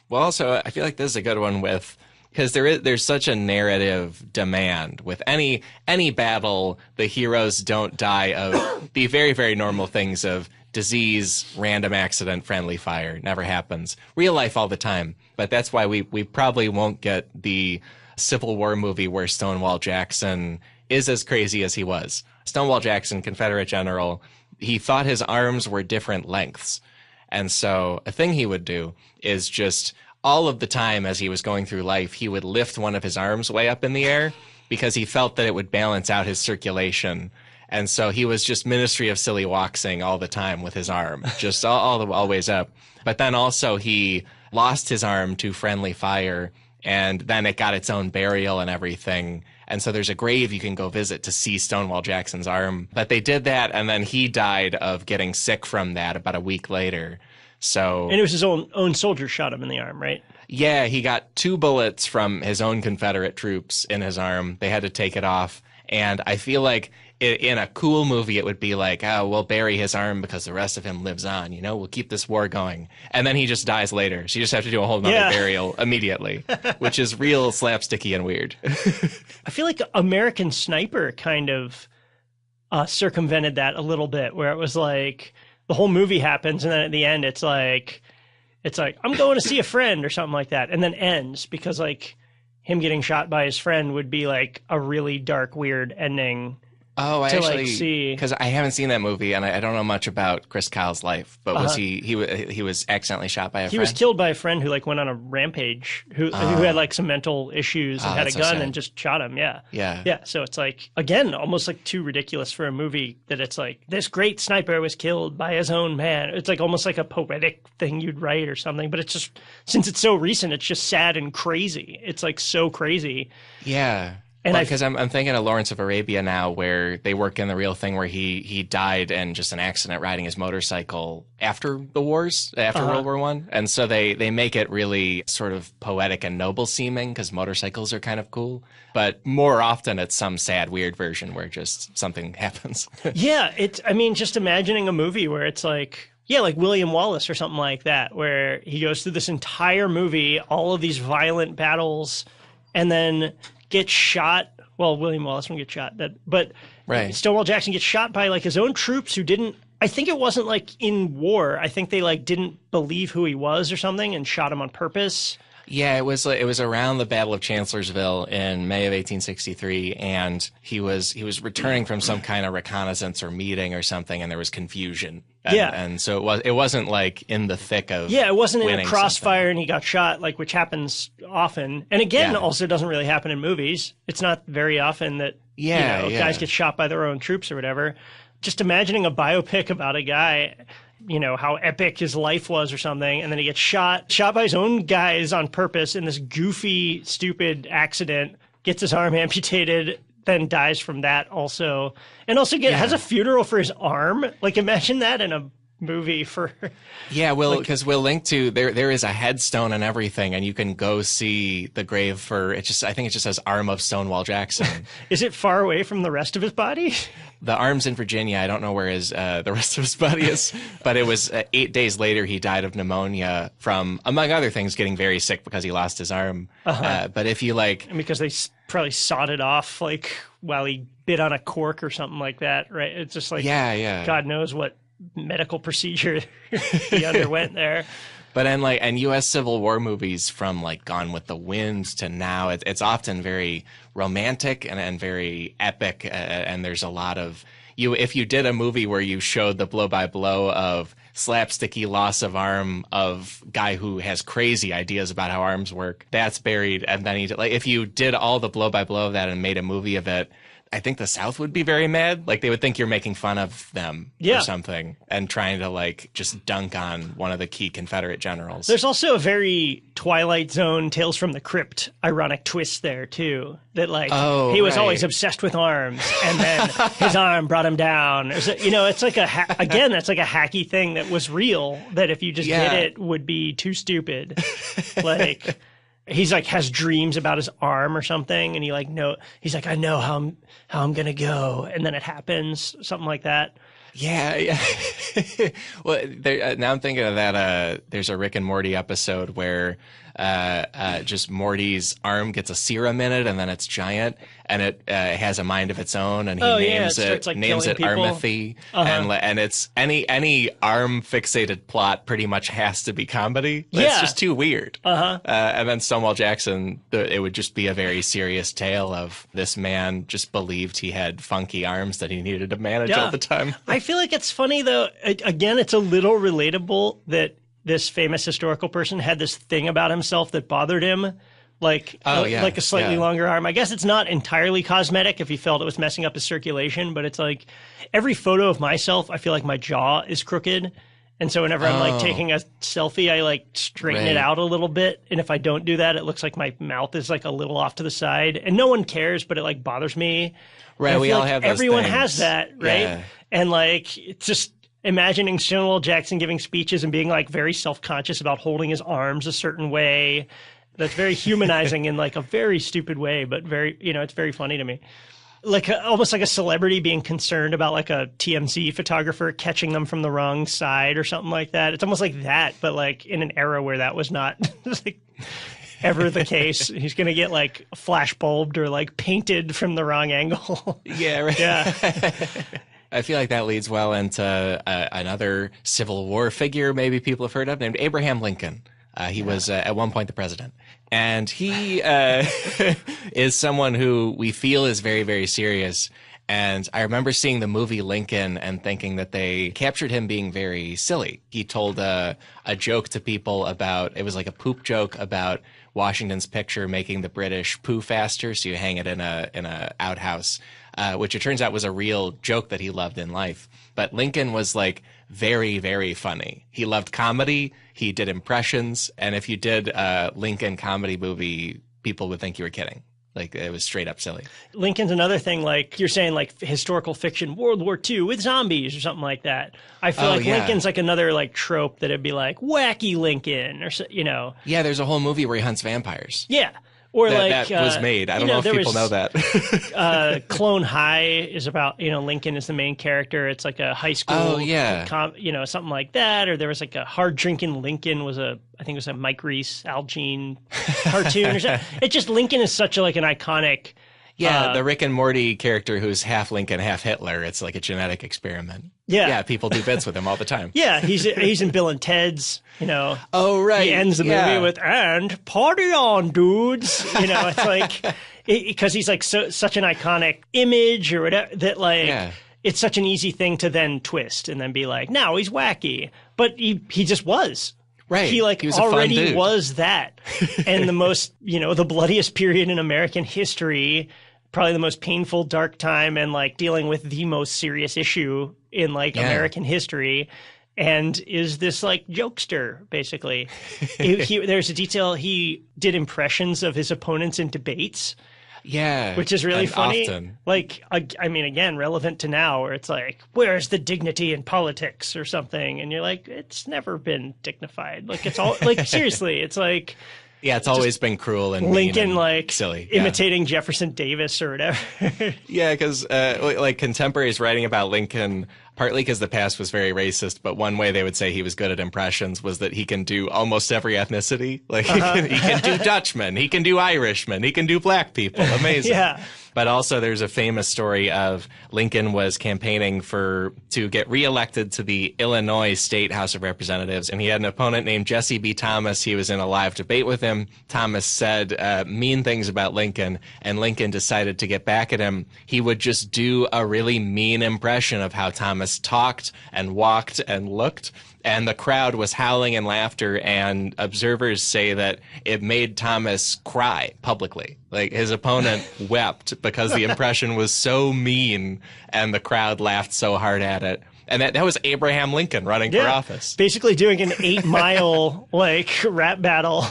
A: Well, also, I feel like this is a good one because there's such a narrative demand with any battle. The heroes don't die of the very, very normal things of disease, random accident, friendly fire. Never happens. Real life all the time. But that's why we probably won't get the Civil War movie where Stonewall Jackson is as crazy as he was. Stonewall Jackson, Confederate general. He thought his arms were different lengths. And so a thing he would do is just all of the time as he was going through life, he would lift one of his arms way up in the air because he felt that it would balance out his circulation. And so he was just Ministry of Silly Walksing all the time with his arm, just always up. But then also he lost his arm to friendly fire, and then it got its own burial and everything. And so there's a grave you can go visit to see Stonewall Jackson's arm. But they did that, and then he died of getting sick from that about a week later. So,
B: and it was his own soldier shot him in the arm, right?
A: Yeah, he got 2 bullets from his own Confederate troops in his arm. They had to take it off. And I feel like in a cool movie, it would be like, oh, we'll bury his arm because the rest of him lives on. We'll keep this war going. And then he just dies later. So you just have to do a whole nother burial immediately, which is real slapsticky and weird.
B: I feel like American Sniper kind of circumvented that a little bit, where it was like the whole movie happens and then at the end it's like I'm going to see a friend or something like that, and then ends because like him getting shot by his friend would be like a really dark, weird ending.
A: Oh, actually, because I haven't seen that movie and I don't know much about Chris Kyle's life. But was he was accidentally shot by a friend?
B: He was killed by a friend who like went on a rampage, who had like some mental issues and had a gun and just shot him. Yeah. So it's like, again, almost like too ridiculous for a movie that it's like this great sniper was killed by his own man. It's like almost like a poetic thing you'd write or something. But it's just, since it's so recent, it's just sad and crazy. It's like so crazy.
A: Yeah. And because I'm thinking of Lawrence of Arabia now, where they work in the real thing where he died in just an accident riding his motorcycle after the wars, after World War I. And so they make it really sort of poetic and noble seeming because motorcycles are kind of cool. But more often it's some sad, weird version where just something happens.
B: Yeah, just imagining a movie where it's like, yeah, like William Wallace or something like that, where he goes through this entire movie, all of these violent battles, and then gets shot. Well, William Wallace won't get shot, but right. Stonewall Jackson gets shot by like his own troops who didn't. I think it wasn't like in war. I think they like didn't believe who he was or something and shot him on purpose.
A: Yeah, it was around the Battle of Chancellorsville in May of 1863, and he was returning from some kind of reconnaissance or meeting or something, and there was confusion. And so it wasn't like in the thick of
B: it wasn't in a crossfire
A: something.
B: and he got shot, like, which happens often. And again, also doesn't really happen in movies. It's not very often that guys get shot by their own troops or whatever. Just imagining a biopic about a guy, how epic his life was or something, and then he gets shot by his own guys on purpose in this goofy, stupid accident, gets his arm amputated, then dies from that also, and also has a funeral for his arm. Like, imagine that in a movie for...
A: Yeah, because we'll link to, there is a headstone and everything, and you can go see the grave for, I think it just says Arm of Stonewall Jackson.
B: Is it far away from the rest of his body?
A: The arm's in Virginia. I don't know where the rest of his body is, but it was 8 days later he died of pneumonia from, among other things, getting very sick because he lost his arm. But if you and
B: because they probably sawed it off like while he bit on a cork or something like that, right? It's just like God knows what medical procedure he underwent there.
A: But in U.S. Civil War movies, from like Gone with the Wind to now, it's often very romantic and very epic. And there's a lot of if you did a movie where you showed the blow by blow of slapsticky loss of arm of guy who has crazy ideas about how arms work, that's buried. And then if you did all the blow by blow of that and made a movie of it, I think the South would be very mad. Like, they would think you're making fun of them or something and trying to, just dunk on one of the key Confederate generals.
B: There's also a very Twilight Zone, Tales from the Crypt ironic twist there, too. That, he was always obsessed with arms, and then his arm brought him down. It's like again, that's like a hacky thing that was real, that if you just did it would be too stupid. He's has dreams about his arm or something, and he's like, I know how I'm gonna go, and then it happens, something like that.
A: Yeah. Well, now I'm thinking of that. There's a Rick and Morty episode where just Morty's arm gets a serum in it, and then it's giant, and it has a mind of its own, and he names it Armathy, and it's any arm fixated plot pretty much has to be comedy. It's just too weird. And then Stonewall Jackson, it would just be a very serious tale of this man just believed he had funky arms that he needed to manage all the time.
B: I feel like it's funny though. Again, it's a little relatable that this famous historical person had this thing about himself that bothered him, like a slightly longer arm. I guess it's not entirely cosmetic if he felt it was messing up his circulation, but it's like every photo of myself, I feel like my jaw is crooked. And so whenever I'm taking a selfie, I straighten it out a little bit. And if I don't do that, it looks like my mouth is a little off to the side, and no one cares, but it bothers me.
A: Right. We all have those
B: everyone
A: things.
B: has that. Right. Yeah. And it's just imagining Stonewall Jackson giving speeches and being very self-conscious about holding his arms a certain way. That's very humanizing in a very stupid way, but very, it's very funny to me. Almost like a celebrity being concerned about a TMZ photographer catching them from the wrong side or something like that. It's almost like that, but in an era where that was not ever the case. He's going to get flash bulbed or painted from the wrong angle.
A: Yeah, right.
B: Yeah.
A: I feel like that leads well into another Civil War figure maybe people have heard of, named Abraham Lincoln. He was at one point the president. And he is someone who we feel is very, very serious. And I remember seeing the movie Lincoln and thinking that they captured him being very silly. He told a joke to people about, it was like a poop joke about Washington's picture making the British poo faster, so you hang it in a outhouse, which it turns out was a real joke that he loved in life. But Lincoln was very, very funny. He loved comedy. He did impressions. And if you did a Lincoln comedy movie, people would think you were kidding. It was straight up silly.
B: Lincoln's another thing, you're saying, historical fiction, World War II with zombies or something like that. I feel Lincoln's another, trope that it'd be wacky Lincoln or,
A: Yeah, there's a whole movie where he hunts vampires.
B: Yeah. Or
A: that was made. I don't know if people know that.
B: Clone High is about, Lincoln is the main character. It's a high school, something like that. Or there was a Hard Drinking Lincoln I think it was a Mike Reese, Al Jean cartoon or something. It's just Lincoln is such an iconic
A: Yeah, the Rick and Morty character who's half Lincoln, half Hitler. It's like a genetic experiment.
B: Yeah,
A: people do bits with him all the time.
B: Yeah, he's in Bill and Ted's.
A: Oh right.
B: He ends the movie with "and party on, dudes." It's like because he's like such an iconic image or whatever that like it's such an easy thing to then twist and then be like, now he's wacky, but he just was.
A: Right.
B: He was already was that. And the most, the bloodiest period in American history, probably the most painful, dark time, and like dealing with the most serious issue in like American history. And is this like jokester, basically. There's a detail, he did impressions of his opponents in debates.
A: Yeah.
B: Which is really funny.
A: Often.
B: Like, I mean, again, relevant to now, where it's like, where's the dignity in politics or something? And you're like, it's never been dignified. Like, it's all, like, seriously, it's like.
A: Yeah, it's always been cruel and
B: Lincoln,
A: mean and
B: like,
A: silly.
B: Imitating Jefferson Davis or whatever.
A: Yeah, because, like, contemporaries writing about Lincoln, partly because the past was very racist, but one way they would say he was good at impressions was that he can do almost every ethnicity. Like, he can do Dutchmen, he can do Irishmen, he can do black people. Amazing.
B: Yeah.
A: But also there's a famous story of Lincoln was campaigning to get reelected to the Illinois State House of Representatives, and he had an opponent named Jesse B. Thomas. He was in a live debate with him. Thomas said mean things about Lincoln, and Lincoln decided to get back at him. He would just do a really mean impression of how Thomas talked and walked and looked. And the crowd was howling in laughter, and observers say that it made Thomas cry publicly. Like, his opponent wept because the impression was so mean, and the crowd laughed so hard at it. And that was Abraham Lincoln running for office.
B: Basically doing an 8-mile, like, rap battle.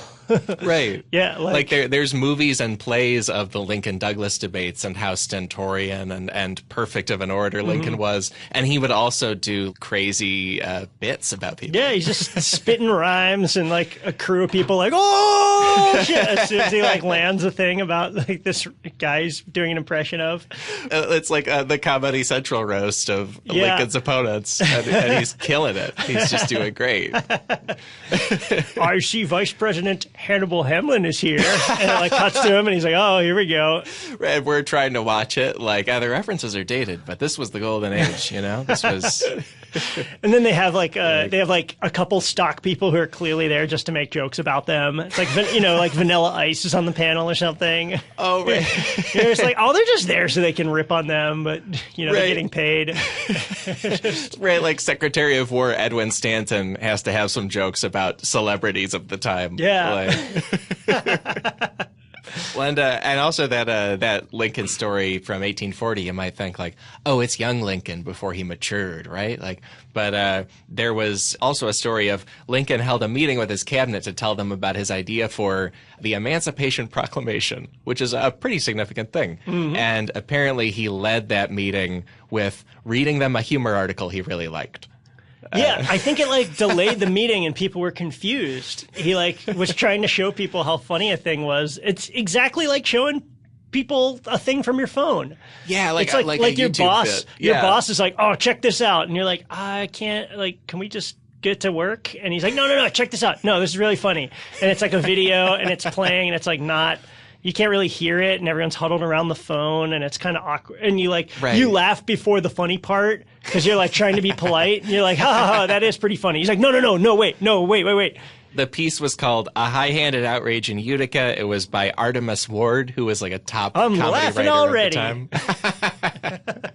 A: Right.
B: Yeah.
A: Like there's movies and plays of the Lincoln-Douglas debates and how stentorian and perfect of an orator Lincoln was. And he would also do crazy bits about people.
B: Yeah, he's just spitting rhymes and like a crew of people like, oh, shit, as soon as he like lands a thing about like this guy he's doing an impression of.
A: It's like the Comedy Central roast of Lincoln's opponents. And he's killing it. He's just doing great.
B: I see Vice President Hannibal Hamlin is here, and it like cuts to him, and he's like, "Oh, here we go."
A: And we're trying to watch it. Like, the references are dated, but this was the golden age. This was.
B: And then they have like a couple stock people who are clearly there just to make jokes about them. It's like like Vanilla Ice is on the panel or something.
A: Oh right.
B: It's like, oh, they're just there so they can rip on them, but they're getting paid.
A: Right, like Secretary of War Edwin Stanton has to have some jokes about celebrities of the time.
B: Yeah.
A: Well, and also that Lincoln story from 1840, you might think like, oh, it's young Lincoln before he matured, right? Like, but there was also a story of Lincoln held a meeting with his cabinet to tell them about his idea for the Emancipation Proclamation, which is a pretty significant thing. Mm-hmm. And apparently he led that meeting with reading them a humor article he really liked.
B: Yeah, I think it like delayed the meeting and people were confused. He like was trying to show people how funny a thing was. It's exactly like showing people a thing from your phone.
A: Yeah, like
B: it's like your boss.
A: Bit. Yeah.
B: Your boss is like, "Oh, check this out," and you're like, "I can't. Like, can we just get to work?" And he's like, "No, check this out. No, this is really funny." And it's like a video, and it's playing, and it's like not. You can't really hear it, and everyone's huddled around the phone, and it's kind of awkward. And you you laugh before the funny part because you're like trying to be polite. And you're like, ha, that is pretty funny. He's like, no, wait.
A: The piece was called "A High-Handed Outrage in Utica." It was by Artemus Ward, who was like a top comedy writer
B: already.
A: at the time.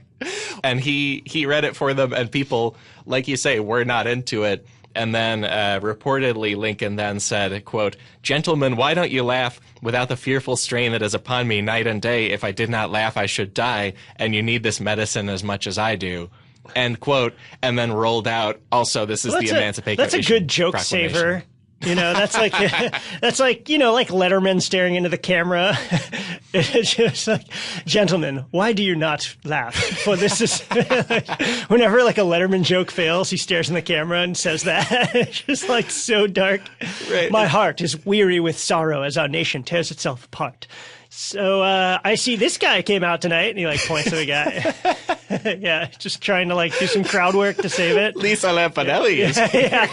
A: And he read it for them, and people, like you say, were not into it. And then reportedly Lincoln then said, quote, "Gentlemen, why don't you laugh without the fearful strain that is upon me night and day? If I did not laugh, I should die, and you need this medicine as much as I do." End quote. And then rolled out, also, this is the Emancipation
B: That's a good joke saver. That's like like Letterman staring into the camera. It's just like, "Gentlemen, why do you not laugh? For this is whenever like a Letterman joke fails, he stares in the camera and says that." It's just like so dark. Right. "My heart is weary with sorrow as our nation tears itself apart. So I see this guy came out tonight," and he like points to the guy. Yeah, just trying to like do some crowd work to save it.
A: Lisa Lampanelli is here.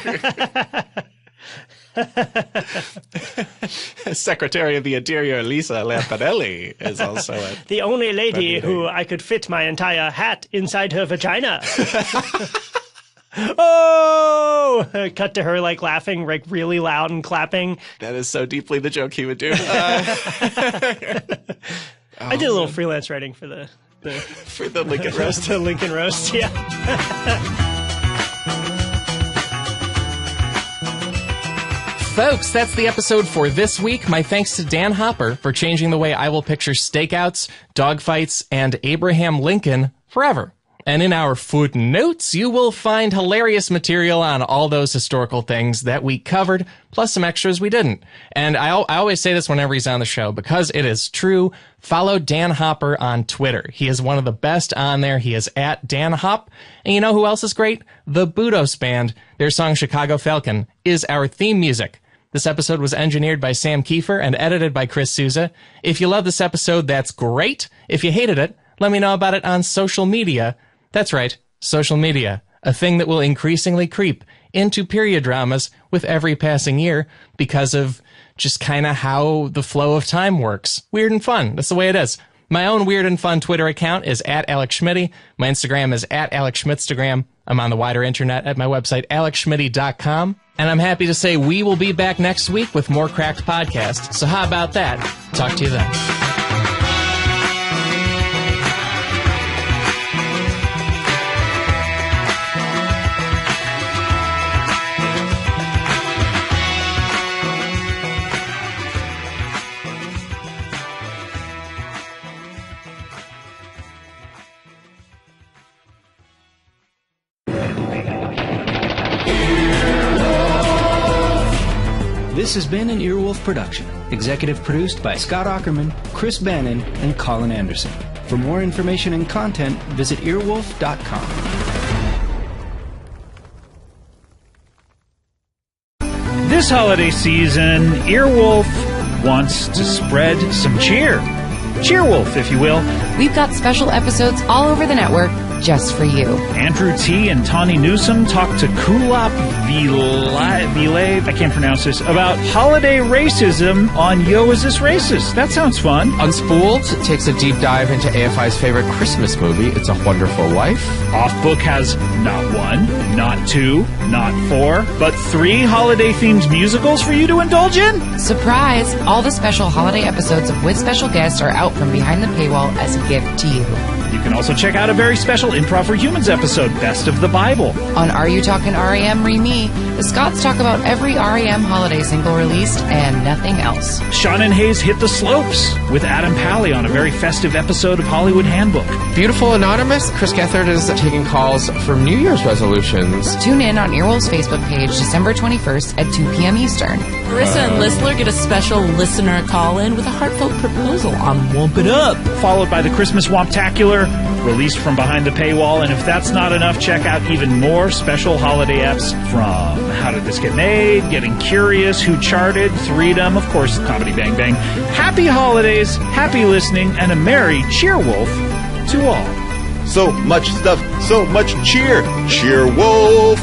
A: Secretary of the Interior Lisa Lampanelli is also it.
B: The only lady who I could fit my entire hat inside her vagina. Oh! Cut to her like laughing, like really loud and clapping.
A: That is so deeply the joke he would do.
B: I did a little freelance writing for the
A: Lincoln roast.
B: The Lincoln roast, yeah.
A: Folks, that's the episode for this week. My thanks to Dan Hopper for changing the way I will picture stakeouts, dogfights, and Abraham Lincoln forever. And in our footnotes, you will find hilarious material on all those historical things that we covered, plus some extras we didn't. And I always say this whenever he's on the show, because it is true. Follow Dan Hopper on Twitter. He is one of the best on there. He is at Dan Hop. And you know who else is great? The Budos Band. Their song Chicago Falcon is our theme music. This episode was engineered by Sam Kiefer and edited by Chris Souza. If you love this episode, that's great. If you hated it, let me know about it on social media. That's right, social media, a thing that will increasingly creep into period dramas with every passing year because of just kind of how the flow of time works. Weird and fun. That's the way it is. My own weird and fun Twitter account is @AlexSchmitty. My Instagram is @AlexSchmittstagram. I'm on the wider internet at my website, alexschmitty.com. And I'm happy to say we will be back next week with more Cracked podcasts. So how about that? Talk to you then.
C: This has been an Earwolf production, executive produced by Scott Aukerman, Chris Bannon, and Colin Anderson. For more information and content, visit earwolf.com.
D: This holiday season, Earwolf wants to spread some cheer. Cheerwolf, if you will.
E: We've got special episodes all over the network just for you.
D: Andrew T. and Tawny Newsom talk to Kulap Vile, I can't pronounce this, about holiday racism on Yo, Is This Racist? That sounds fun.
F: Unspooled takes a deep dive into AFI's favorite Christmas movie, It's a Wonderful Life.
D: Off Book has not one, not two, not four, but 3 holiday-themed musicals for you to indulge in?
E: Surprise! All the special holiday episodes with special guests are out from behind the paywall as a gift to you.
D: You can also check out a very special Improv for Humans episode, Best of the Bible.
E: On Are You Talking R.E.M. Re-Me, the Scots talk about every R.E.M. holiday single released and nothing else.
D: Sean and Hayes hit the slopes with Adam Pally on a very festive episode of Hollywood Handbook.
F: Beautiful Anonymous, Chris Gethard is taking calls for New Year's resolutions.
E: Tune in on Earwolf's Facebook page December 21st at 2 p.m. Eastern.
G: Marissa and Listler get a special listener call-in with a heartfelt proposal on Womp It Up.
D: Followed by the Christmas Womptacular, released from behind the paywall. And if that's not enough, check out even more special holiday eps from How Did This Get Made, Getting Curious, Who Charted, Threedom, of course, Comedy Bang Bang. Happy holidays, happy listening, and a merry Cheerwolf to all.
H: So much stuff, so much cheer. Cheerwolf!